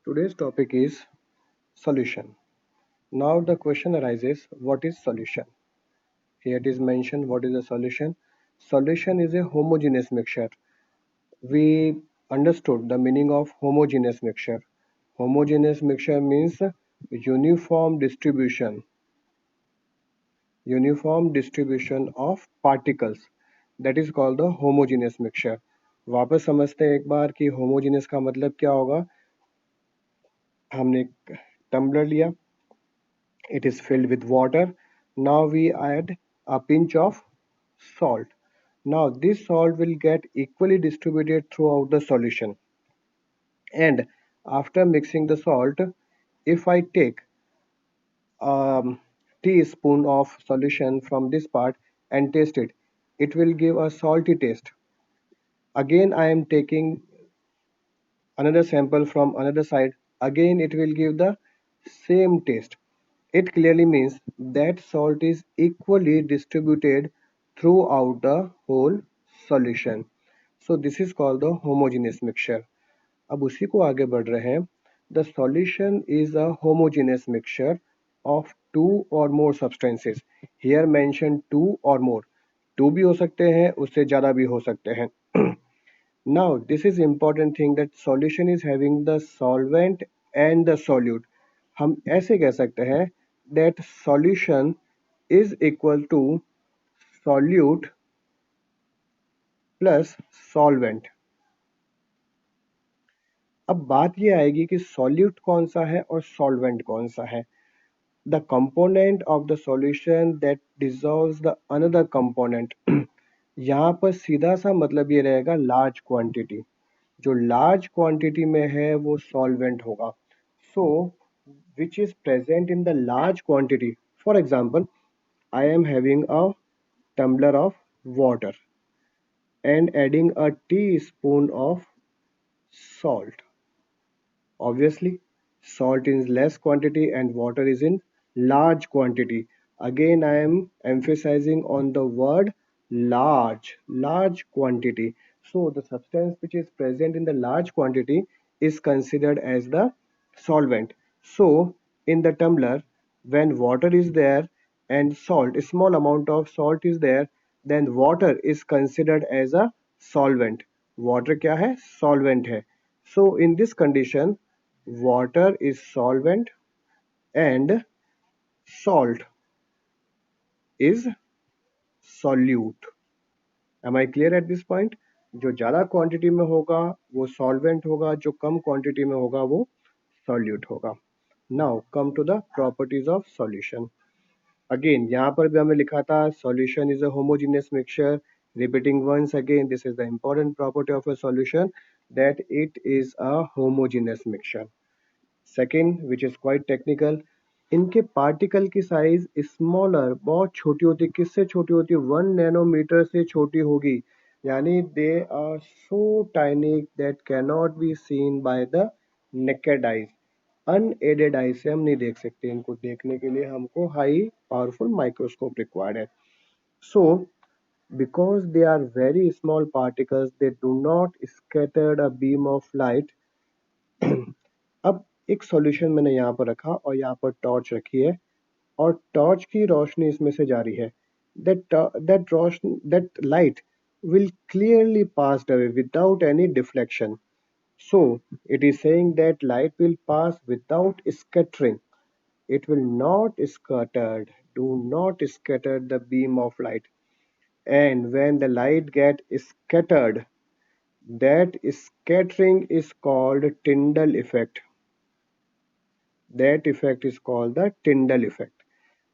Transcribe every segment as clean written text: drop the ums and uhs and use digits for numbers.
Today's topic is solution. Now the question arises, what is solution? Here it is mentioned what is a solution. Solution is a homogeneous mixture. We understood the meaning of homogeneous mixture. Homogeneous mixture means uniform distribution, uniform distribution of particles. That is called the homogeneous mixture. वापस समझते हैं एक बार कि homogeneous का मतलब क्या होगा. हमने एक टम्बलर लिया, it is filled with water. Now we add a pinch of salt. Now this salt will get equally distributed throughout the solution. And after mixing the salt, if I take a teaspoon of solution from this part and taste it, it will give a salty taste. Again I am taking another sample from another side, again it will give the same taste. It clearly means that salt is equally distributed throughout the whole solution. So this is called the homogeneous mixture. अब उसी को आगे बढ़ रहे हैं. The solution is a homogeneous mixture of two or more substances. Here mentioned two or more. Two भी हो सकते हैं, उससे ज़्यादा भी हो सकते हैं. Now this is important thing that solution is having the solvent and the solute. हम ऐसे कह सकते हैं that solution is equal to solute plus solvent. अब बात ये आएगी कि solute कौन सा है और solvent कौन सा है. The component of the solution that dissolves the another component. यहाँ पर सीधा सा मतलब ये रहेगा large quantity. जो large quantity में है वो solvent होगा. So which is present in the large quantity. For example, I am having a tumbler of water and adding a teaspoon of salt. Obviously, salt is less quantity and water is in large quantity. Again, I am emphasizing on the word large quantity. So the substance which is present in the large quantity is considered as the solvent. So in the tumbler, when water is there and salt, a small amount of salt is there, then water is considered as a solvent. Water क्या है? Solvent है. So in this condition, water is solvent and salt is solute. Am I clear at this point? जो ज़्यादा quantity में होगा वो solvent होगा, जो कम क्वांटिटी में होगा वो सॉल्यूट होगा. Now come to the properties of solution. Again यहाँ पर भी हमें लिखा था solution is a homogeneous mixture. Repeating once again, this is the important property of a solution, that it is a homogeneous mixture. Second, which is quite technical, इनके particle की size smaller बहुत छोटी होती है. किससे छोटी होती है? 1 नैनोमीटर से छोटी होगी. यानी they are so tiny that cannot be seen by the naked eyes. Unaided eye से हम नहीं देख सकते. इनको देखने के लिए हमको हाई पावरफुल माइक्रोस्कोप रिक्वायर्ड है. सो because they are very small particles, they do not scatter a beam of light. अब एक सॉल्यूशन मैंने यहाँ पर रखा और यहाँ पर टॉर्च रखी है और टॉर्च की रोशनी इसमें से जा रही है. that light will clearly pass away without any deflection. So it is saying that light will pass without scattering. It will not scattered. Do not scatter the beam of light. And when the light get scattered, that scattering is called Tyndall effect. That effect is called the Tyndall effect.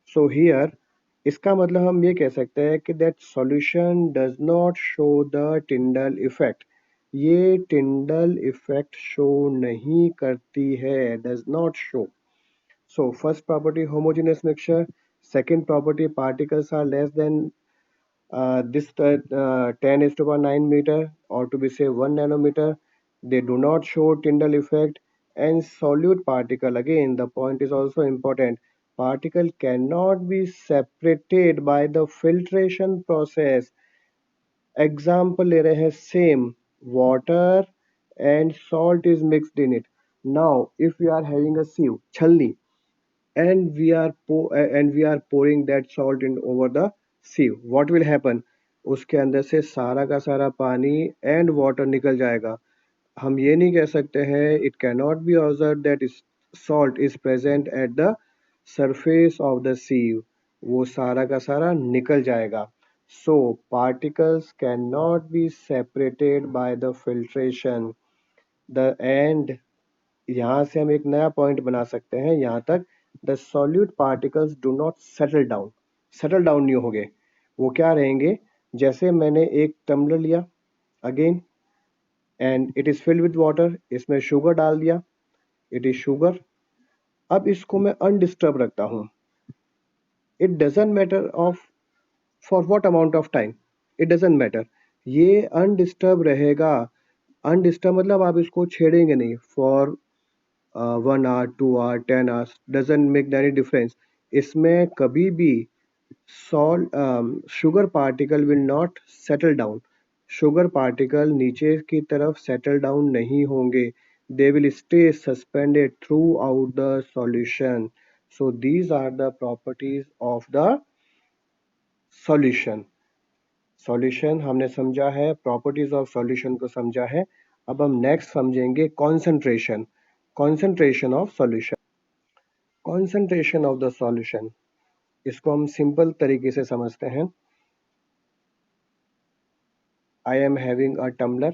So here इसका मतलब हम ये कह सकते हैं कि that solution does not show the Tyndall effect. ये Tyndall effect show नहीं करती है, does not show. So first property homogeneous mixture. Second property particles are less than this 10 is to power 9 meter, or to be say 1 nanometer. They do not show Tyndall effect. And solute particle, again the point is also important, particle cannot be separated by the filtration process. Example ले रहे हैं, same water and salt is mixed in it. Now if we are having a sieve, chalni, and we are pouring that salt in over the sieve, what will happen? उसके अंदर से सारा का सारा पानी एंड वाटर निकल जाएगा. हम ये नहीं कह सकते हैं, it can not be observe that salt is present at the surface of the sieve. वो सारा का सारा निकल जाएगा. So particles can not be separated by the filtration. The end, यहाँ से हम एक नया पॉइंट बना सकते हैं. यहाँ तक the solute particles do not settle down नहीं होंगे. वो क्या रहेंगे? जैसे मैंने एक टम्बलर लिया again and it is filled with water, इसमें शुगर डाल दिया, इट इज शुगर. अब इसको मैं अनडिस्टर्ब रखता हूँ. It doesn't matter of for what amount of time, it doesn't matter. ये अनडिस्टर्ब रहेगा. अनडिस्टर्ब मतलब आप इसको छेड़ेंगे नहीं for 1 hour, 2 hour, 10 hours, doesn't make any difference. इसमें कभी भी salt sugar particle will not settle down. Sugar particle नीचे की तरफ सेटल डाउन नहीं होंगे. they will stay suspended throughout the solution. So these are the properties of the solution. Solution हमने समझा है, प्रॉपर्टीज ऑफ सॉल्यूशन को समझा है. अब हम नेक्स्ट समझेंगे concentration. Concentration of solution. Concentration of the solution, इसको हम सिंपल तरीके से समझते हैं. I am having a tumbler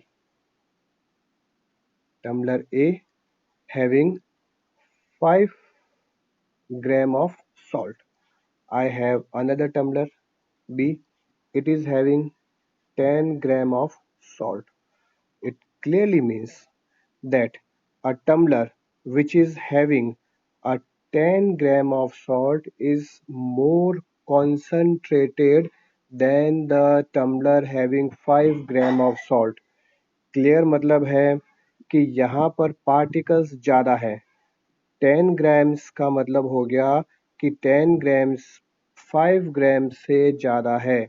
A having 5 gram of salt. I have another tumbler B, it is having 10 gram of salt. It clearly means that a tumbler which is having a 10 gram of salt is more concentrated than the tumbler having 5 gram of salt. Clear मतलब है कि यहाँ पर particles ज़्यादा है. 10 grams का मतलब हो गया कि 10 ग्राम्स 5 ग्राम से ज़्यादा है.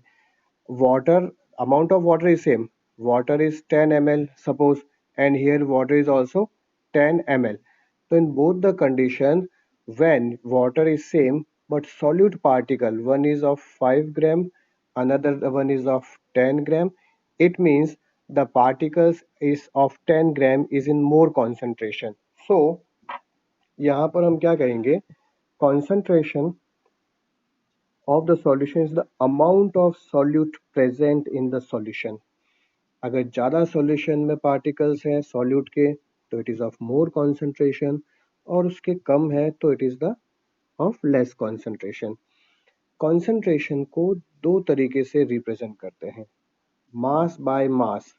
water, amount of water is same, water is 10 ml suppose, and here water is also 10 ml. So in both the condition, when water is same but solute particle, one is of 5 gram, another one is of 10 gram, it means the particles is of 10 gram is in more concentration. So यहाँ पर हम क्या कहेंगे? concentration of the solution is the amount of solute present in the solution. अगर ज़्यादा solution में particles हैं solute के तो it is of more concentration, और उसके कम है तो it is the of less concentration. Concentration को दो तरीके से रिप्रेजेंट करते हैं. Mass by mass,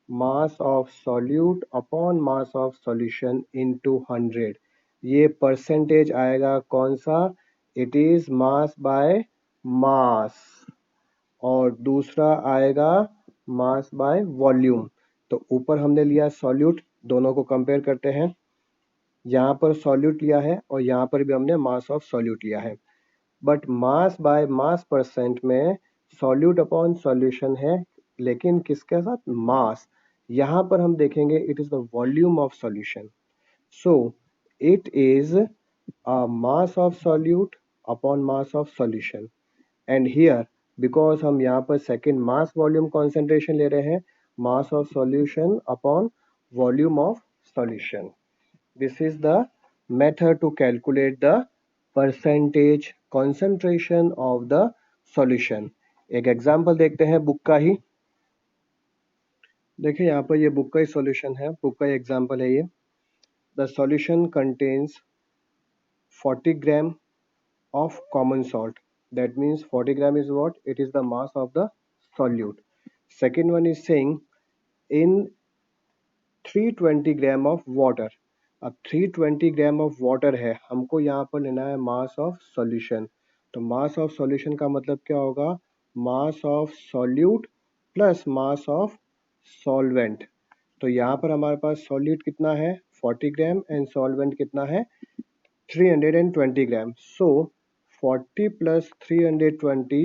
mass of solute upon mass of solution into 100. ये परसेंटेज आएगा कौन सा? It is mass by mass. और दूसरा आएगा मास बाय वॉल्यूम. तो ऊपर हमने लिया सॉल्यूट, दोनों को कंपेयर करते हैं. यहाँ पर सॉल्यूट लिया है और यहाँ पर भी हमने मास ऑफ सॉल्यूट लिया है. But mass by mass percent में सॉल्यूट अपॉन सॉल्यूशन है, लेकिन किसके साथ? मास. यहाँ पर हम देखेंगे it is the volume of solution. So it is a mass of solute upon mass of solution. And here because हम यहाँ पर सेकेंड मास वॉल्यूम कॉन्सेंट्रेशन ले रहे हैं, mass of solution upon volume of solution. This is the method to calculate the percentage concentration of the solution. एक example देखते हैं book का ही. देखिए यहाँ पर ये बुक का ही सॉल्यूशन है, बुक का एग्जाम्पल है ये. The solution contains 40 gram of common salt. That means 40 gram is what? It is the mass of the solute. Second one is saying in 320 gram of water. अब 320 gram of water है, हमको यहाँ पर लेना है मास of solution. तो मास of solution का मतलब क्या होगा? Mass of solute plus mass of solvent. तो यहाँ पर हमारे पास सॉल्यूट कितना है? 40 ग्राम एंड सॉल्वेंट कितना है? 320 ग्राम. सो 40 plus 320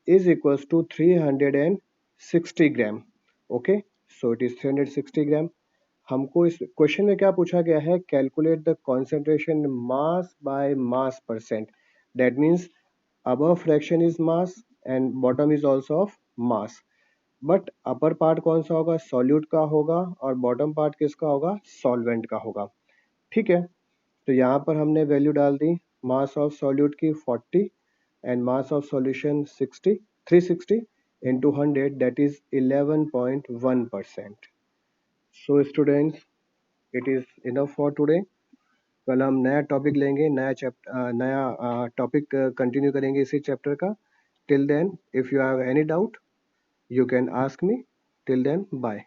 is equals to 360 gram. Okay, so it is 360 gram. हमको इस क्वेश्चन में क्या पूछा गया है, calculate the concentration mass by mass percent. That means above fraction is mass and bottom is also of mass, but upper part कौन सा होगा, सॉल्यूट का होगा, और बॉटम पार्ट किसका होगा, सॉल्वेंट का होगा। ठीक है, तो यहाँ पर हमने वैल्यू डाल दी, मास ऑफ सॉल्यूट की 40 and mass of solution 60, 360 into 100 that is 11.1%। So students, it is enough for today. कल हम नया टॉपिक लेंगे, नया टॉपिक कंटिन्यू करेंगे इसी चैप्टर का। Till then, if you have any doubt, you can ask me. Till then, bye.